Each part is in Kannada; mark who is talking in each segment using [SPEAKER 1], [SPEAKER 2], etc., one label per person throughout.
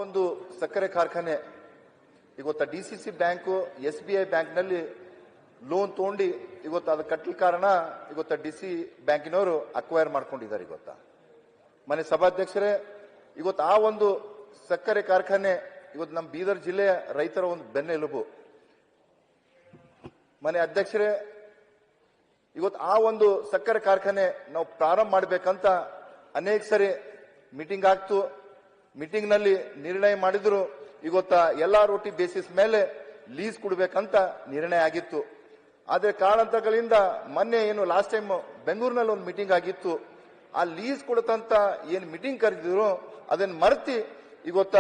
[SPEAKER 1] ಒಂದು ಸಕ್ಕರೆ ಕಾರ್ಖಾನೆ ಇವತ್ತು ಡಿಸಿಸಿ ಬ್ಯಾಂಕು SBI ಬ್ಯಾಂಕ್ನಲ್ಲಿ ಲೋನ್ ತಗೊಂಡು ಇವತ್ತು ಅದು ಕಟ್ಟಲಿ ಕಾರಣ ಇವತ್ತು ಡಿಸಿ ಬ್ಯಾಂಕಿನವರು ಅಕ್ವೈರ್ ಮಾಡ್ಕೊಂಡಿದ್ದಾರೆ. ಇವತ್ತು ಮನೆ ಸಭಾಧ್ಯಕ್ಷರೇ, ಇವತ್ತು ಆ ಒಂದು ಸಕ್ಕರೆ ಕಾರ್ಖಾನೆ ಇವತ್ತು ನಮ್ಮ ಬೀದರ್ ಜಿಲ್ಲೆಯ ರೈತರ ಒಂದು ಬೆನ್ನೆಲುಬು. ಮನೆ ಅಧ್ಯಕ್ಷರೇ, ಇವತ್ತು ಆ ಒಂದು ಸಕ್ಕರೆ ಕಾರ್ಖಾನೆ ನಾವು ಪ್ರಾರಂಭ ಮಾಡಬೇಕಂತ ಅನೇಕ ಸರಿ ಮೀಟಿಂಗ್ ಆಗ್ತು. ಮೀಟಿಂಗ್ ನಲ್ಲಿ ನಿರ್ಣಯ ಮಾಡಿದ್ರು ಇವತ್ತ ಎಲ್ಲಾ ರೋಟಿ ಬೇಸಿಸ್ ಮೇಲೆ ಲೀಸ್ ಕೊಡ್ಬೇಕಂತ ನಿರ್ಣಯ ಆಗಿತ್ತು. ಆದ್ರೆ ಕಾರಣಾಂತರಗಳಿಂದ ಮೊನ್ನೆ ಏನು ಲಾಸ್ಟ್ ಟೈಮ್ ಬೆಂಗಳೂರಿನಲ್ಲಿ ಒಂದು ಮೀಟಿಂಗ್ ಆಗಿತ್ತು. ಆ ಲೀಸ್ ಕೊಡತಂತ ಏನ್ ಮೀಟಿಂಗ್ ಕರೆದಿದ್ರು ಅದನ್ನ ಮರೆತಿ ಇವತ್ತ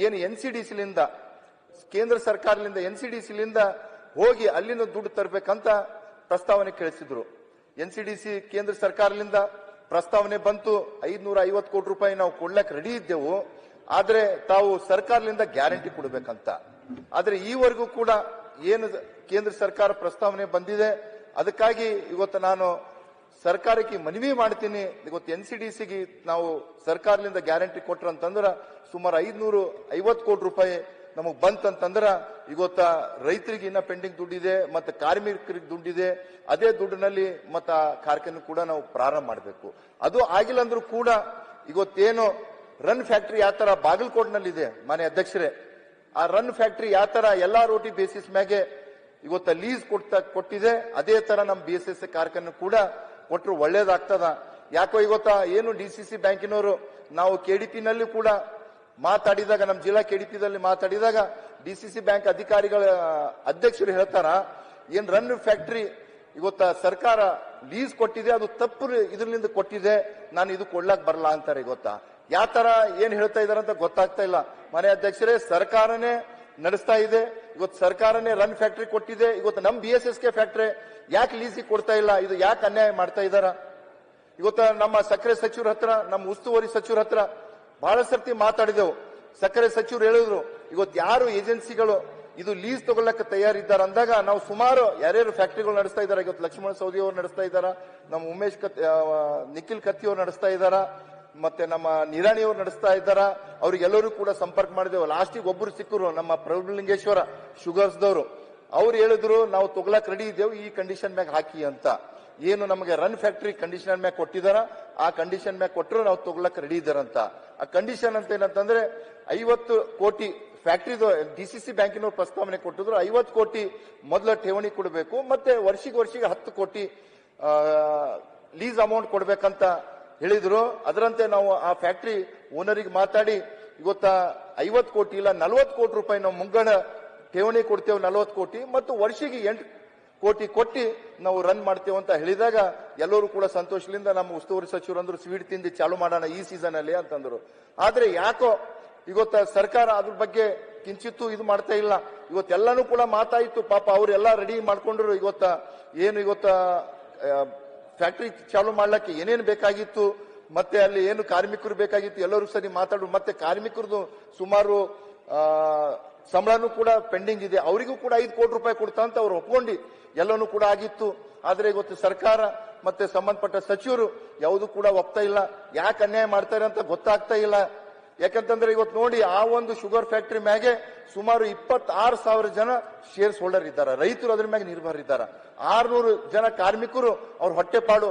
[SPEAKER 1] ಏನು NCDC ಕೇಂದ್ರ ಸರ್ಕಾರದಿಂದ NCDC ಹೋಗಿ ಅಲ್ಲಿಂದ ದುಡ್ಡು ತರಬೇಕಂತ ಪ್ರಸ್ತಾವನೆ ಕಳಿಸಿದ್ರು. NCDC ಕೇಂದ್ರ ಸರ್ಕಾರದಿಂದ ಪ್ರಸ್ತಾವನೆ ಬಂತು. 550 ಕೋಟಿ ರೂಪಾಯಿ ನಾವು ಕೊಡ್ಲಕ್ ರೆಡಿ ಇದ್ದೆವು, ಆದ್ರೆ ತಾವು ಸರ್ಕಾರದಿಂದ ಗ್ಯಾರಂಟಿ ಕೊಡಬೇಕಂತ. ಆದ್ರೆ ಈವರೆಗೂ ಕೂಡ ಏನು ಕೇಂದ್ರ ಸರ್ಕಾರ ಪ್ರಸ್ತಾವನೆ ಬಂದಿದೆ, ಅದಕ್ಕಾಗಿ ಇವತ್ತು ನಾನು ಸರ್ಕಾರಕ್ಕೆ ಮನವಿ ಮಾಡ್ತೀನಿ. ಇವತ್ತು NCDCಗೆ ನಾವು ಸರ್ಕಾರದಿಂದ ಗ್ಯಾರಂಟಿ ಕೊಟ್ರಂತಂದ್ರ ಸುಮಾರು 550 ಕೋಟಿ ರೂಪಾಯಿ ನಮಗ್ ಬಂತಂತಂದ್ರ ಇವತ್ತ ರೈತರಿಗೆ ಇನ್ನ ಪೆಂಡಿಂಗ್ ದುಡ್ಡಿದೆ, ಮತ್ತೆ ಕಾರ್ಮಿಕರಿಗೆ ದುಡ್ಡಿದೆ. ಅದೇ ದುಡ್ಡಿನಲ್ಲಿ ಮತ್ತ ಕಾರ್ಖಾನೆ ಕೂಡ ನಾವು ಪ್ರಾರಂಭ ಮಾಡಬೇಕು. ಅದು ಆಗಿಲ್ಲ ಅಂದ್ರೂ ಕೂಡ ಇವತ್ತೇನು ರನ್ ಫ್ಯಾಕ್ಟರಿ ಯಾವ ತರ ಬಾಗಲಕೋಟ್ನಲ್ಲಿದೆ ಮಾನ್ಯ ಅಧ್ಯಕ್ಷರೇ, ಆ ರನ್ ಫ್ಯಾಕ್ಟರಿ ಯಾವ ತರ ಎಲ್ಲಾ ರೋಟಿ ಬೇಸಿಸ್ ಮ್ಯಾಗೆ ಇವತ್ತ ಲೀಸ್ ಕೊಟ್ಟಿದೆ, ಅದೇ ತರ ನಮ್ಮ BSS ಕಾರ್ಖಾನೆ ಕೂಡ ಕೊಟ್ಟರು ಒಳ್ಳೇದಾಗ್ತದ. ಯಾಕೋ ಇವತ್ತ ಏನು DCC ಬ್ಯಾಂಕಿನವರು ನಾವು KDP ನಲ್ಲಿ ಕೂಡ ಮಾತಾಡಿದಾಗ, ನಮ್ಮ ಜಿಲ್ಲಾ KDPದಲ್ಲಿ ಮಾತಾಡಿದಾಗ DCC ಬ್ಯಾಂಕ್ ಅಧಿಕಾರಿಗಳ ಅಧ್ಯಕ್ಷರು ಹೇಳ್ತಾರ, ಏನ್ ರನ್ ಫ್ಯಾಕ್ಟರಿ ಇವತ್ತ ಸರ್ಕಾರ ಲೀಸ್ ಕೊಟ್ಟಿದೆ, ಅದು ತಪ್ಪು ಇದರಿಂದ ಕೊಟ್ಟಿದೆ, ನಾನು ಇದು ಕೊಡ್ಲಾಕ್ ಬರಲ್ಲ ಅಂತಾರೆ. ಇವತ್ತ ಯಾವ ತರ ಏನ್ ಹೇಳ್ತಾ ಇದಾರೆ ಅಂತ ಗೊತ್ತಾಗ್ತಾ ಇಲ್ಲ. ಮನೆ ಅಧ್ಯಕ್ಷರೇ, ಸರ್ಕಾರನೇ ನಡೆಸ್ತಾ ಇದೆ. ಇವತ್ತು ಸರ್ಕಾರನೇ ರನ್ ಫ್ಯಾಕ್ಟರಿ ಕೊಟ್ಟಿದೆ. ಇವತ್ತು ನಮ್ಮ BSSK ಫ್ಯಾಕ್ಟರಿ ಯಾಕೆ ಲೀಸಿಗೆ ಕೊಡ್ತಾ ಇಲ್ಲ? ಇದು ಯಾಕೆ ಅನ್ಯಾಯ ಮಾಡ್ತಾ ಇದಾರ? ಇವತ್ತ ನಮ್ಮ ಸಕ್ಕರೆ ಸಚಿವರ ಹತ್ರ, ನಮ್ಮ ಉಸ್ತುವಾರಿ ಸಚಿವರ ಹತ್ರ ಬಹಳ ಸರ್ತಿ ಮಾತಾಡಿದೆವು. ಸಕ್ಕರೆ ಸಚಿವರು ಹೇಳಿದ್ರು, ಇವತ್ತು ಯಾರು ಏಜೆನ್ಸಿಗಳು ಇದು ಲೀಸ್ ತಗೊಳ್ಳಕ್ಕೆ ತಯಾರಿದ್ದಾರೆ ಅಂದಾಗ ನಾವು ಸುಮಾರು ಯಾರ್ಯಾರು ಫ್ಯಾಕ್ಟರಿಗಳು ನಡೆಸ್ತಾ ಇದ್ದಾರೆ. ಇವತ್ತು ಲಕ್ಷ್ಮಣ ಸವದಿ ಅವರು ನಡೆಸ್ತಾ ಇದ್ದಾರ, ನಮ್ಮ ನಿಖಿಲ್ ಕತ್ತಿ ಅವರು ನಡೆಸ್ತಾ ಇದ್ದಾರ, ಮತ್ತೆ ನಮ್ಮ ನಿರಾಣಿ ಅವರು ನಡೆಸ್ತಾ ಇದ್ದಾರ. ಅವ್ರಿಗೆಲ್ಲರೂ ಕೂಡ ಸಂಪರ್ಕ ಮಾಡಿದೆವು. ಲಾಸ್ಟಿಗೆ ಒಬ್ಬರು ಸಿಕ್ಕರು, ನಮ್ಮ ಪ್ರಭುಲಿಂಗೇಶ್ವರ ಶುಗರ್ಸ್ದವರು. ಅವ್ರು ಹೇಳಿದ್ರು, ನಾವು ತಗೊಳಕ್ ರೆಡಿ ಇದ್ದೇವೆ, ಈ ಕಂಡೀಷನ್ ಮ್ಯಾಗ ಹಾಕಿ ಅಂತ. ಏನು ನಮಗೆ ರನ್ ಫ್ಯಾಕ್ಟರಿ ಕಂಡೀಷನ್ ಮ್ಯಾಗ ಕೊಟ್ಟಿದಾರ, ಆ ಕಂಡೀಷನ್ ಮ್ಯಾಗ ಕೊಟ್ಟರು ನಾವು ತಗೊಳಕ್ ರೆಡಿ ಇದ್ದಾರಂತ. ಆ ಕಂಡೀಷನ್ ಅಂತ ಏನಂತಂದ್ರೆ 50 ಕೋಟಿ ಫ್ಯಾಕ್ಟರಿದು DCC ಬ್ಯಾಂಕಿನವ್ರು ಪ್ರಸ್ತಾವನೆ ಕೊಟ್ಟಿದ್ರು. 50 ಕೋಟಿ ಮೊದಲ ಠೇವಣಿ ಕೊಡಬೇಕು, ಮತ್ತೆ ವರ್ಷಿಗೆ 10 ಕೋಟಿ ಲೀಸ್ ಅಮೌಂಟ್ ಕೊಡ್ಬೇಕಂತ ಹೇಳಿದ್ರು. ಅದರಂತೆ ನಾವು ಆ ಫ್ಯಾಕ್ಟರಿ ಓನರಿಗೆ ಮಾತಾಡಿ ಇವತ್ತ 50 ಕೋಟಿ ಇಲ್ಲ 40 ಕೋಟಿ ರೂಪಾಯಿ ನಾವು ಮುಂಗಡ ಠೇವಣಿ ಕೊಡ್ತೇವೆ, 40 ಕೋಟಿ ಮತ್ತು ವರ್ಷಿಗೆ 8 ಕೋಟಿ ಕೊಟ್ಟಿ ನಾವು ರನ್ ಮಾಡ್ತೇವೆ ಅಂತ ಹೇಳಿದಾಗ ಎಲ್ಲರೂ ಕೂಡ ಸಂತೋಷದಿಂದ ನಮ್ಮ ಉಸ್ತುವಾರಿ ಸಚಿವರು ಅಂದ್ರು, ಸ್ವೀಟ್ ತಿಂದು ಚಾಲು ಮಾಡೋಣ ಈ ಸೀಸನ್ ಅಲ್ಲಿ ಅಂತಂದ್ರು. ಆದ್ರೆ ಯಾಕೋ ಇವತ್ತ ಸರ್ಕಾರ ಅದ್ರ ಬಗ್ಗೆ ಕಿಂಚಿತ್ತು ಇದು ಮಾಡ್ತಾ ಇಲ್ಲ. ಇವತ್ತೆಲ್ಲಾನು ಕೂಡ ಮಾತಾಯಿತು, ಪಾಪ ಅವರೆಲ್ಲ ರೆಡಿ ಮಾಡ್ಕೊಂಡ್ರು. ಇವತ್ತ ಫ್ಯಾಕ್ಟರಿ ಚಾಲು ಮಾಡ್ಲಿಕ್ಕೆ ಏನೇನು ಬೇಕಾಗಿತ್ತು, ಮತ್ತೆ ಅಲ್ಲಿ ಏನು ಕಾರ್ಮಿಕರು ಬೇಕಾಗಿತ್ತು ಎಲ್ಲರೂ ಸರಿ ಮಾತಾಡು. ಮತ್ತೆ ಕಾರ್ಮಿಕರದು ಸುಮಾರು ಸಂಬಳನೂ ಕೂಡ ಪೆಂಡಿಂಗ್ ಇದೆ, ಅವರಿಗೂ ಕೂಡ 5 ಕೋಟಿ ರೂಪಾಯಿ ಕೊಡ್ತಾ ಅಂತ ಅವ್ರು ಒಪ್ಕೊಂಡು ಎಲ್ಲನೂ ಕೂಡ ಆಗಿತ್ತು. ಆದ್ರೆ ಇವತ್ತು ಸರ್ಕಾರ ಮತ್ತೆ ಸಂಬಂಧಪಟ್ಟ ಸಚಿವರು ಯಾವುದು ಕೂಡ ಒಪ್ತಾ ಇಲ್ಲ. ಯಾಕೆ ಅನ್ಯಾಯ ಮಾಡ್ತಾರೆ ಅಂತ ಗೊತ್ತಾಗ್ತಾ ಇಲ್ಲ. ಯಾಕಂತಂದ್ರೆ ಇವತ್ತು ನೋಡಿ, ಆ ಒಂದು ಶುಗರ್ ಫ್ಯಾಕ್ಟರಿ ಮ್ಯಾಗೆ ಸುಮಾರು 26,000 ಜನ ಶೇರ್ಸ್ ಹೋಲ್ಡರ್ ಇದ್ದಾರೆ, ರೈತರು ಅದ್ರ ಮ್ಯಾಗ ನಿರ್ಭರ ಇದ್ದಾರೆ. 600 ಜನ ಕಾರ್ಮಿಕರು ಅವ್ರ ಹೊಟ್ಟೆಪಾಡು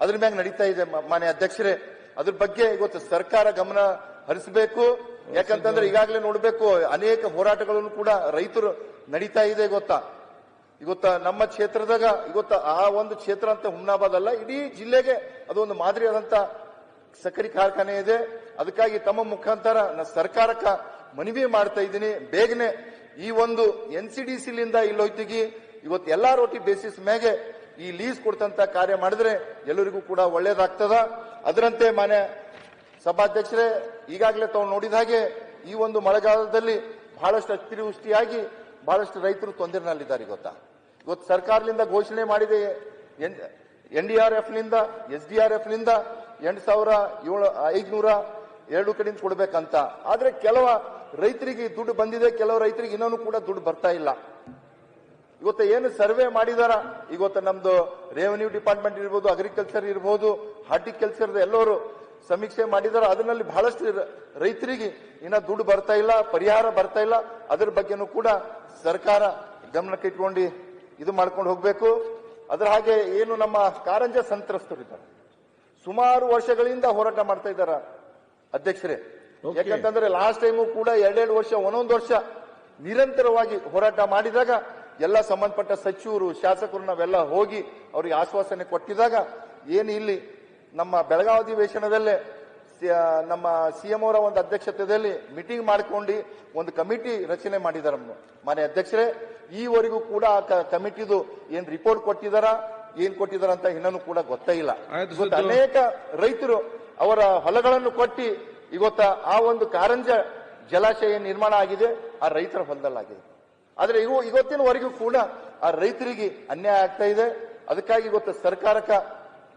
[SPEAKER 1] ಅದ್ರ ಮ್ಯಾಗ ನಡೀತಾ ಇದೆ. ಮಾನ್ಯ ಅಧ್ಯಕ್ಷರೇ, ಅದ್ರ ಬಗ್ಗೆ ಇವತ್ತು ಸರ್ಕಾರ ಗಮನ ಹರಿಸಬೇಕು. ಯಾಕಂತಂದ್ರೆ ಈಗಾಗಲೇ ನೋಡ್ಬೇಕು, ಅನೇಕ ಹೋರಾಟಗಳನ್ನು ಕೂಡ ರೈತರು ನಡೀತಾ ಇದೆ. ಇವತ್ತ ನಮ್ಮ ಕ್ಷೇತ್ರದಾಗ ಇವತ್ತ ಆ ಒಂದು ಕ್ಷೇತ್ರ ಅಂತ ಹುಮ್ನಾಬಾದ್ ಅಲ್ಲ, ಇಡೀ ಜಿಲ್ಲೆಗೆ ಅದೊಂದು ಮಾದರಿಯಾದಂತ ಸಕ್ಕರೆ ಕಾರ್ಖಾನೆ ಇದೆ. ಅದಕ್ಕಾಗಿ ತಮ್ಮ ಮುಖಾಂತರ ನಾನು ಸರ್ಕಾರಕ್ಕೆ ಮನವಿ ಮಾಡ್ತಾ ಇದ್ದೀನಿ, ಬೇಗನೆ ಈ ಒಂದು NCDC ಇಲ್ಲೋಯ್ತಿಗಿ ಇವತ್ತು ಎಲ್ಲಾ ರೋಟಿ ಬೇಸಿಸ್ ಮ್ಯಾಗೆ ಈ ಲೀಸ್ ಕೊಡ್ತಂತ ಕಾರ್ಯ ಮಾಡಿದ್ರೆ ಎಲ್ಲರಿಗೂ ಕೂಡ ಒಳ್ಳೇದಾಗ್ತದ. ಅದರಂತೆ ಮಾನ್ಯ ಸಭಾಧ್ಯಕ್ಷರೇ, ಈಗಾಗಲೇ ತಾವು ನೋಡಿದ ಹಾಗೆ ಈ ಒಂದು ಮಳೆಗಾಲದಲ್ಲಿ ಬಹಳಷ್ಟು ಅತಿವೃಷ್ಟಿಯಾಗಿ ಬಹಳಷ್ಟು ರೈತರು ತೊಂದರೆನಲ್ಲಿದ್ದಾರೆ. ಇವತ್ತು ಸರ್ಕಾರದಿಂದ ಘೋಷಣೆ ಮಾಡಿದೆ, NDRF SDRF 8,502 ಕಡೆಯಿಂದ ಕೊಡ್ಬೇಕಂತ. ಆದ್ರೆ ಕೆಲವು ರೈತರಿಗೆ ದುಡ್ಡು ಬಂದಿದೆ, ಕೆಲವು ರೈತರಿಗೆ ಇನ್ನೂ ಕೂಡ ದುಡ್ಡು ಬರ್ತಾ ಇಲ್ಲ. ಇವತ್ತು ಏನು ಸರ್ವೆ ಮಾಡಿದಾರ, ಇವತ್ತು ನಮ್ದು ರೆವೆನ್ಯೂ ಡಿಪಾರ್ಟ್ಮೆಂಟ್ ಇರ್ಬೋದು, ಅಗ್ರಿಕಲ್ಚರ್ ಇರ್ಬೋದು, ಹಾರ್ಟಿಕಲ್ಚರ್ ಎಲ್ಲರೂ ಸಮೀಕ್ಷೆ ಮಾಡಿದಾರೋ ಅದರಲ್ಲಿ ಬಹಳಷ್ಟು ರೈತರಿಗೆ ಇನ್ನ ದುಡ್ಡು ಬರ್ತಾ ಇಲ್ಲ, ಪರಿಹಾರ ಬರ್ತಾ ಇಲ್ಲ. ಅದರ ಬಗ್ಗೆನೂ ಕೂಡ ಸರ್ಕಾರ ಗಮನಕ್ಕೆ ಇಟ್ಕೊಂಡು ಇದು ಮಾಡ್ಕೊಂಡು ಹೋಗ್ಬೇಕು. ಅದರ ಹಾಗೆ ಏನು ನಮ್ಮ ಕಾರಂಜ ಸಂತ್ರಸ್ತರಿದ್ದಾರೆ, ಸುಮಾರು ವರ್ಷಗಳಿಂದ ಹೋರಾಟ ಮಾಡ್ತಾ ಇದ್ದಾರ ಅಧ್ಯಕ್ಷರೇ. ಯಾಕಂತಂದ್ರೆ ಲಾಸ್ಟ್ ಟೈಮು ಕೂಡ 2 ವರ್ಷ ಒಂದೊಂದು ವರ್ಷ ನಿರಂತರವಾಗಿ ಹೋರಾಟ ಮಾಡಿದಾಗ ಎಲ್ಲ ಸಂಬಂಧಪಟ್ಟ ಸಚಿವರು, ಶಾಸಕರು ನಾವೆಲ್ಲ ಹೋಗಿ ಅವರಿಗೆ ಆಶ್ವಾಸನೆ ಕೊಟ್ಟಿದಾಗ ಏನು ಇಲ್ಲಿ ನಮ್ಮ ಬೆಳಗಾವಿ ಅಧಿವೇಶನದಲ್ಲೇ ನಮ್ಮ ಸಿಎಂ ಅವರ ಒಂದು ಅಧ್ಯಕ್ಷತೆಯಲ್ಲಿ ಮೀಟಿಂಗ್ ಮಾಡ್ಕೊಂಡು ಒಂದು ಕಮಿಟಿ ರಚನೆ ಮಾಡಿದಾರ ಮಾನ್ಯ ಅಧ್ಯಕ್ಷರೇ. ಈವರೆಗೂ ಕೂಡ ಆ ಕಮಿಟಿದು ಏನ್ ರಿಪೋರ್ಟ್ ಕೊಟ್ಟಿದಾರ, ಏನ್ ಕೊಟ್ಟಿದಾರ ಅಂತ ಇನ್ನೂ ಕೂಡ ಗೊತ್ತೇ ಇಲ್ಲ. ಅನೇಕ ರೈತರು ಅವರ ಹೊಲಗಳನ್ನು ಕೊಟ್ಟಿ ಇವತ್ತ ಆ ಒಂದು ಕಾರಂಜ ಜಲಾಶಯ ನಿರ್ಮಾಣ ಆಗಿದೆ, ಆ ರೈತರ ಹೊಲದಲ್ಲಾಗಿದೆ. ಆದ್ರೆ ಇವತ್ತಿನವರೆಗೂ ಕೂಡ ಆ ರೈತರಿಗೆ ಅನ್ಯಾಯ ಆಗ್ತಾ ಇದೆ. ಅದಕ್ಕಾಗಿ ಇವತ್ತು ಸರ್ಕಾರಕ್ಕೆ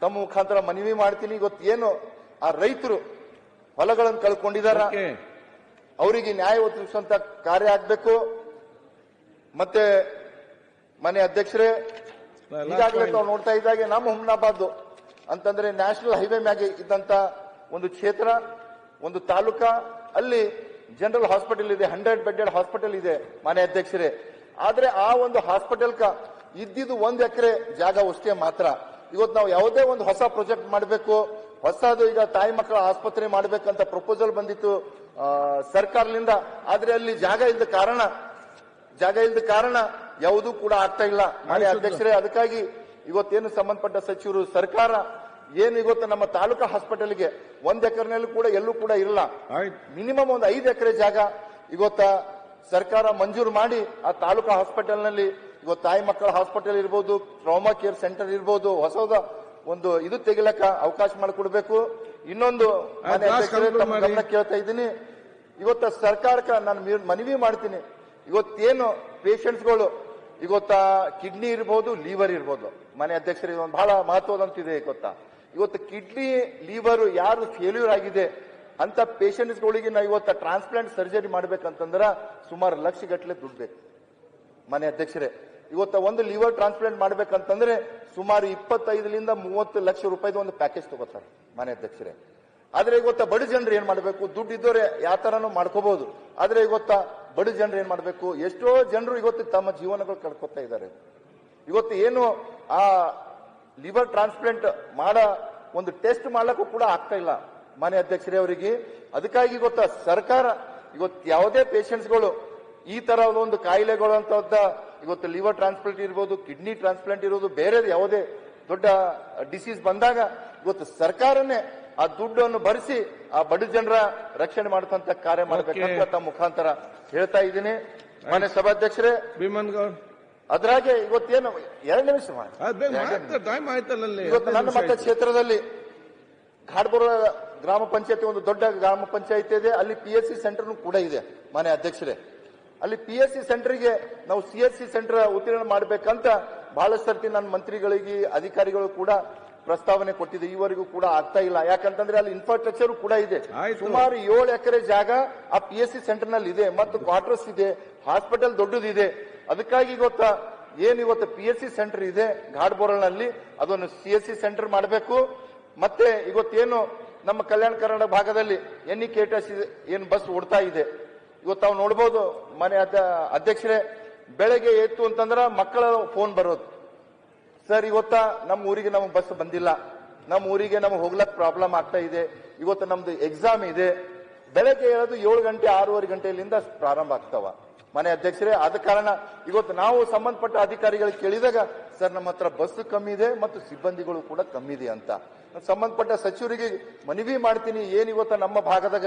[SPEAKER 1] ತಮ್ಮ ಮುಖಾಂತರ ಮನವಿ ಮಾಡ್ತೀನಿ, ಇವತ್ತು ಏನು ಆ ರೈತರು ಹೊಲಗಳನ್ನು ಕಳ್ಕೊಂಡಿದಾರ ಅವರಿಗೆ ನ್ಯಾಯ ಒದಗಿಸುವಂತ ಕಾರ್ಯ ಆಗ್ಬೇಕು. ಮತ್ತೆ ಮನೆ ಅಧ್ಯಕ್ಷರೇ, ಈಗಾಗಲೇ ತಾವು ನೋಡ್ತಾ ಇದ್ದಾಗೆ ನಮ್ಮ ಹುಮ್ನಾಬಾದ್ ಅಂತಂದ್ರೆ ನ್ಯಾಷನಲ್ ಹೈವೇ ಮ್ಯಾಗೆ ಇದ್ದಂತ ಒಂದು ಕ್ಷೇತ್ರ, ಒಂದು ತಾಲೂಕ, ಅಲ್ಲಿ ಜನರಲ್ ಹಾಸ್ಪಿಟಲ್ ಇದೆ, 100 ಬೆಡ್ಡೆಡ್ ಹಾಸ್ಪಿಟಲ್ ಇದೆ ಮಾನ್ಯ ಅಧ್ಯಕ್ಷರೇ. ಆದ್ರೆ ಆ ಒಂದು ಹಾಸ್ಪಿಟಲ್ಕ ಇದ್ದಿದ್ದು 1 ಎಕರೆ ಜಾಗ ಅಷ್ಟೇ ಮಾತ್ರ. ಇವತ್ತು ನಾವು ಯಾವುದೇ ಒಂದು ಹೊಸ ಪ್ರಾಜೆಕ್ಟ್ ಮಾಡಬೇಕು, ಹೊಸದು ಈಗ ತಾಯಿ ಮಕ್ಕಳ ಆಸ್ಪತ್ರೆ ಮಾಡಬೇಕಂತ ಪ್ರಪೋಸಲ್ ಬಂದಿತ್ತು ಸರ್ಕಾರದಿಂದ. ಆದ್ರೆ ಅಲ್ಲಿ ಜಾಗ ಇಲ್ಲದ ಕಾರಣ ಯಾವುದೂ ಕೂಡ ಆಗ್ತಾ ಇಲ್ಲ ಮಾನ್ಯ ಅಧ್ಯಕ್ಷರೇ. ಅದಕ್ಕಾಗಿ ಇವತ್ತೇನು ಸಂಬಂಧಪಟ್ಟ ಸಚಿವರು, ಸರ್ಕಾರ ಏನು ಇವತ್ತು ನಮ್ಮ ತಾಲೂಕಾ ಹಾಸ್ಪಿಟಲ್ಗೆ 1 ಎಕರೆನಲ್ಲಿ ಕೂಡ ಎಲ್ಲೂ ಕೂಡ ಇಲ್ಲ, ಮಿನಿಮಮ್ ಒಂದು 5 ಎಕರೆ ಜಾಗ ಇವತ್ತ ಸರ್ಕಾರ ಮಂಜೂರು ಮಾಡಿ ಆ ತಾಲೂಕಾ ಹಾಸ್ಪಿಟಲ್ ನಲ್ಲಿ ಇವತ್ತು ತಾಯಿ ಮಕ್ಕಳ ಹಾಸ್ಪಿಟಲ್ ಇರ್ಬೋದು, ಟ್ರಾಮಾ ಕೇರ್ ಸೆಂಟರ್ ಇರ್ಬೋದು, ಹೊಸದ ಒಂದು ಇದು ತೆಗಿಲಕ್ಕ ಅವಕಾಶ ಮಾಡಿಕೊಡ್ಬೇಕು. ಇನ್ನೊಂದು ಮಾನ್ಯ ಅಧ್ಯಕ್ಷರೇ, ತಮ್ಮ ಗಮನ ಕೇಳ್ತಾ ಇದ್ದೀನಿ, ಇವತ್ತ ಸರ್ಕಾರಕ್ಕೆ ನಾನು ಮನವಿ ಮಾಡ್ತೀನಿ, ಇವತ್ತೇನು ಪೇಷಂಟ್ಸ್ಗಳು ಇವತ್ತ ಕಿಡ್ನಿ ಇರ್ಬೋದು, ಲಿವರ್ ಇರ್ಬೋದು ಮಾನ್ಯ ಅಧ್ಯಕ್ಷರೇ, ಒಂದು ಬಹಳ ಮಹತ್ವದಂತಿದೆ ಗೊತ್ತಾ. ಇವತ್ತು ಕಿಡ್ನಿ ಲಿವರ್ ಯಾರು ಫೇಲ್ಯೂರ್ ಆಗಿದೆ ಅಂತ ಪೇಷಂಟ್ಸ್ಗಳಿಗೆ ನಾವು ಇವತ್ತು ಟ್ರಾನ್ಸ್ಪ್ಲಾಂಟ್ ಸರ್ಜರಿ ಮಾಡ್ಬೇಕಂತಂದ್ರ ಸುಮಾರು ಲಕ್ಷಗಟ್ಟಲೆ ದುಡ್ಡು ಬೇಕು ಮಾನ್ಯ ಅಧ್ಯಕ್ಷರೇ. ಇವತ್ತ ಒಂದು ಲಿವರ್ ಟ್ರಾನ್ಸ್ಪ್ಲಾಂಟ್ ಮಾಡ್ಬೇಕಂತಂದ್ರೆ ಸುಮಾರು 25 ರಿಂದ 30 ಲಕ್ಷ ರೂಪಾಯಿದ ಒಂದು ಪ್ಯಾಕೇಜ್ ತಗೋತಾರೆ ಮಾನ್ಯ ಅಧ್ಯಕ್ಷರೇ. ಆದ್ರೆ ಇವತ್ತ ಬಡ ಜನರು ಏನ್ ಮಾಡ್ಬೇಕು, ದುಡ್ಡು ಇದ್ದವ್ರೆ ಯಾವ ತರನು ಮಾಡ್ಕೋಬಹುದು. ಆದ್ರೆ ಇವತ್ತ ಬಡ ಜನರು ಏನ್ ಮಾಡ್ಬೇಕು, ಎಷ್ಟೋ ಜನರು ಇವತ್ತು ತಮ್ಮ ಜೀವನಗಳು ಕಳ್ಕೊತಾ ಇದ್ದಾರೆ. ಇವತ್ತು ಏನು ಆ ಲಿವರ್ ಟ್ರಾನ್ಸ್ಪ್ಲಾಂಟ್ ಮಾಡೋ ಒಂದು ಟೆಸ್ಟ್ ಮಾಡ್ಲಿಕ್ಕೂ ಕೂಡ ಆಗ್ತಾ ಇಲ್ಲ ಮಾನ್ಯ ಅಧ್ಯಕ್ಷರೇ ಅವರಿಗೆ. ಅದಕ್ಕಾಗಿ ಇವತ್ತು ಸರ್ಕಾರ ಇವತ್ತು ಯಾವುದೇ ಪೇಷಂಟ್ಸ್ಗಳು ಈ ತರ ಒಂದು ಕಾಯಿಲೆಗಳು ಅಂತ ಇವತ್ತು ಲಿವರ್ ಟ್ರಾನ್ಸ್ಪ್ಲಾಂಟ್ ಇರ್ಬೋದು, ಕಿಡ್ನಿ ಟ್ರಾನ್ಸ್ಪ್ಲಾಂಟ್ ಇರೋದು, ಬೇರೆ ಯಾವುದೇ ದೊಡ್ಡ ಡಿಸೀಸ್ ಬಂದಾಗ ಇವತ್ತು ಸರ್ಕಾರನೇ ಆ ದುಡ್ಡನ್ನು ಭರಿಸಿ ಆ ಬಡ ಜನರ ರಕ್ಷಣೆ ಮಾಡತಂತ ಕಾರ್ಯ ಮಾಡಬೇಕಂತ ತಮ್ಮ ಮುಖಾಂತರ ಹೇಳ್ತಾ ಇದ್ದೀನಿ ಮಾನ್ಯ ಸಭಾಧ್ಯಕ್ಷರೇ. ಅದ್ರಾಗೆ ಇವತ್ತೇನು 2 ನಿಮಿಷ ಇವತ್ತು ನನ್ನ ಮತ ಕ್ಷೇತ್ರದಲ್ಲಿ ಘಾಟ್ಬೋರ ಗ್ರಾಮ ಪಂಚಾಯತಿ ಒಂದು ದೊಡ್ಡ ಗ್ರಾಮ ಪಂಚಾಯತಿ ಇದೆ, ಅಲ್ಲಿ PSC ಸೆಂಟರ್ ಕೂಡ ಇದೆ ಮಾನ್ಯ ಅಧ್ಯಕ್ಷರೇ. ಅಲ್ಲಿ PSC ಸೆಂಟರ್ಗೆ ನಾವು CSC ಸೆಂಟರ್ ಉತ್ತೀರ್ಣ ಮಾಡಬೇಕಂತ ಬಹಳಷ್ಟು ಸರ್ತಿ ನನ್ನ ಮಂತ್ರಿಗಳಿಗೆ ಅಧಿಕಾರಿಗಳು ಕೂಡ ಪ್ರಸ್ತಾವನೆ ಕೊಟ್ಟಿದೆ, ಈವರೆಗೂ ಕೂಡ ಆಗ್ತಾ ಇಲ್ಲ. ಯಾಕಂತಂದ್ರೆ ಅಲ್ಲಿ ಇನ್ಫ್ರಾಸ್ಟ್ರಕ್ಚರ್ ಕೂಡ ಇದೆ, ಸುಮಾರು 7 ಎಕರೆ ಜಾಗ ಆ PSC ಸೆಂಟರ್ ನಲ್ಲಿ ಇದೆ, ಮತ್ತು ಕ್ವಾರ್ಟರ್ಸ್ ಇದೆ, ಹಾಸ್ಪಿಟಲ್ ದೊಡ್ಡದಿದೆ. ಅದಕ್ಕಾಗಿ ಇವತ್ತು PSC ಸೆಂಟರ್ ಇದೆ ಘಾಟ್ಬೋರಲ್ನಲ್ಲಿ, ಅದನ್ನು CSC ಸೆಂಟರ್ ಮಾಡಬೇಕು. ಮತ್ತೆ ಇವತ್ತೇನು ನಮ್ಮ ಕಲ್ಯಾಣ ಕರ್ನಾಟಕ ಭಾಗದಲ್ಲಿ NEKTS ಏನು ಬಸ್ ಓಡ್ತಾ ಇದೆ, ಇವತ್ತು ನಾವು ನೋಡ್ಬೋದು ಮನೆ ಅಧ್ಯಕ್ಷರೇ, ಬೆಳಗ್ಗೆ ಎತ್ತು ಅಂತಂದ್ರ ಮಕ್ಕಳ ಫೋನ್ ಬರೋದು, ಸರ್ ಇವತ್ತ ನಮ್ಮ ಊರಿಗೆ ನಮಗೆ ಬಸ್ ಬಂದಿಲ್ಲ, ನಮ್ಮ ಊರಿಗೆ ನಮಗೆ ಹೋಗ್ಲಕ್ ಪ್ರಾಬ್ಲಮ್ ಆಗ್ತಾ ಇದೆ, ಇವತ್ತು ನಮ್ದು ಎಕ್ಸಾಮ್ ಇದೆ. ಬೆಳಗ್ಗೆ ಹೇಳೋದು 7 ಗಂಟೆ 6:30 ಗಂಟೆಯಿಂದ ಪ್ರಾರಂಭ ಆಗ್ತಾವ ಮನೆ ಅಧ್ಯಕ್ಷರೇ. ಆದ ಕಾರಣ ಇವತ್ತು ನಾವು ಸಂಬಂಧಪಟ್ಟ ಅಧಿಕಾರಿಗಳಿಗೆ ಕೇಳಿದಾಗ ಸರ್ ನಮ್ಮ ಹತ್ರ ಬಸ್ ಕಮ್ಮಿ ಇದೆ ಮತ್ತು ಸಿಬ್ಬಂದಿಗಳು ಕೂಡ ಕಮ್ಮಿ ಇದೆ ಅಂತ. ಸಂಬಂಧಪಟ್ಟ ಸಚಿವರಿಗೆ ಮನವಿ ಮಾಡ್ತೀನಿ, ಏನ್ ಇವತ್ತ ನಮ್ಮ ಭಾಗದಾಗ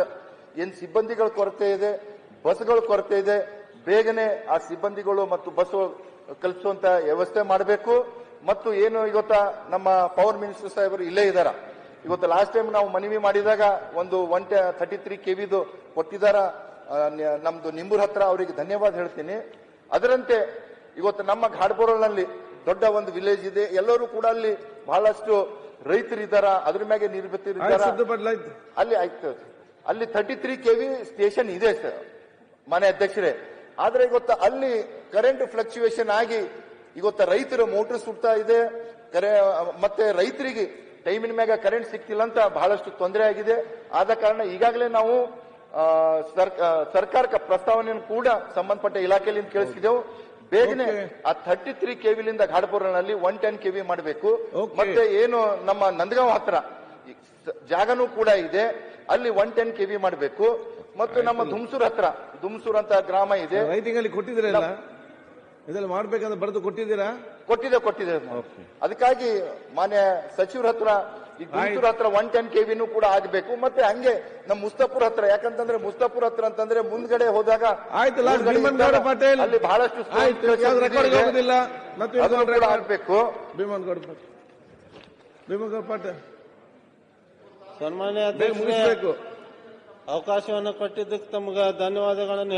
[SPEAKER 1] ಏನ್ ಸಿಬ್ಬಂದಿಗಳ ಕೊರತೆ ಇದೆ, ಬಸ್ಗಳ ಕೊರತೆ ಇದೆ, ಬೇಗನೆ ಆ ಸಿಬ್ಬಂದಿಗಳು ಮತ್ತು ಬಸ್ ಕಲ್ಪಿಸುವಂತ ವ್ಯವಸ್ಥೆ ಮಾಡಬೇಕು. ಮತ್ತು ಏನು ಇವತ್ತ ನಮ್ಮ ಪವರ್ ಮಿನಿಸ್ಟರ್ ಸಾಹೇಬರು ಇಲ್ಲೇ ಇದ್ದಾರ, ಇವತ್ತು ಲಾಸ್ಟ್ ಟೈಮ್ ನಾವು ಮನವಿ ಮಾಡಿದಾಗ ಒಂದು 133 KVದು ಕೊಟ್ಟಿದ್ದಾರ ನಮ್ದು ನಿಂಬೂರ್ ಹತ್ರ, ಅವರಿಗೆ ಧನ್ಯವಾದ ಹೇಳ್ತೀನಿ. ಅದರಂತೆ ಇವತ್ತು ನಮ್ಮ ಘಾಟ್ಬೋರಲ್ನಲ್ಲಿ ದೊಡ್ಡ ಒಂದು ವಿಲೇಜ್ ಇದೆ, ಎಲ್ಲರೂ ಕೂಡ ಅಲ್ಲಿ ಬಹಳಷ್ಟು ರೈತರಿದ್ದಾರ, ಅದ್ರ ಮ್ಯಾಗೆ ನಿರ್ಮಿತಿದ್ದಾರೆ. ಅಲ್ಲಿ 33 KV ಸ್ಟೇಷನ್ ಇದೆ ಸರ್ ಮನೆ ಅಧ್ಯಕ್ಷರೇ. ಆದ್ರೆ ಇವತ್ತು ಅಲ್ಲಿ ಕರೆಂಟ್ ಫ್ಲಕ್ಚುಯೇಷನ್ ಆಗಿ ಇವತ್ತು ರೈತರ ಮೋಟರ್ ಸುಡ್ತಾ ಇದೆ, ಮತ್ತೆ ರೈತರಿಗೆ ಟೈಮಿನ ಮ್ಯಾಗ ಕರೆಂಟ್ ಸಿಕ್ತಿಲ್ಲ ಅಂತ ಬಹಳಷ್ಟು ತೊಂದರೆ ಆಗಿದೆ. ಆದ ಕಾರಣ ಈಗಾಗಲೇ ನಾವು ಸರ್ಕಾರಕ್ಕೆ ಪ್ರಸ್ತಾವನೆಯನ್ನು ಕೂಡ ಸಂಬಂಧಪಟ್ಟ ಇಲಾಖೆಯಿಂದ ಕೇಳಿಸಿದೆವು. ಬೇಗನೆ ಆ 33 ಕೆವಿಲಿಂದ ಘಾಟಪುರನಲ್ಲಿ 110 ಕೆವಿ ಮಾಡಬೇಕು. ಮತ್ತೆ ಏನು ನಮ್ಮ ನಂದಗಾಂವ್ ಹತ್ರ ಜಾಗನೂ ಕೂಡ ಇದೆ, ಅಲ್ಲಿ 110 ಕೆವಿ ಮಾಡಬೇಕು. ಮತ್ತು ನಮ್ಮ ದುಮ್ಸೂರ್ ಅಂತ ಗ್ರಾಮ ಇದೆ,
[SPEAKER 2] ರೈಟಿಂಗಲ್ಲಿ ಕೊಟ್ಟಿದ್ದೀರಲ್ಲ, ಇದೆಲ್ಲ ಮಾಡ್ಬೇಕಂತ ಬರೆದು ಕೊಟ್ಟಿದ್ದೀರಾ?
[SPEAKER 1] ಕೊಟ್ಟಿದೆ. ಅದಕ್ಕಾಗಿ ಮಾನ್ಯ ಸಚಿವರ ಹತ್ರ ಈ ದುಮ್ಸೂರ್ ಹತ್ರ 110 ಕೆವಿನೂ ಕೂಡ ಆಗಬೇಕು. ಮತ್ತೆ ಹಂಗೆ ನಮ್ಮ ಮುಸ್ತಾಪುರ್ ಹತ್ರ, ಯಾಕಂತಂದ್ರೆ ಮುಸ್ತಾಪುರ್ ಹತ್ರ ಅಂತಂದ್ರೆ ಮುಂದ್ಗಡೆ ಹೋದಾಗ ಅಲ್ಲಿ ಬಹಳಷ್ಟು ಆಗ್ಬೇಕು.
[SPEAKER 3] ಸನ್ಮಾನ್ಯ ಅಧ್ಯಕ್ಷರೇ, ಅವಕಾಶವನ್ನು ಕೊಟ್ಟಿದ್ದಕ್ಕೆ ತಮಗೆ ಧನ್ಯವಾದಗಳನ್ನು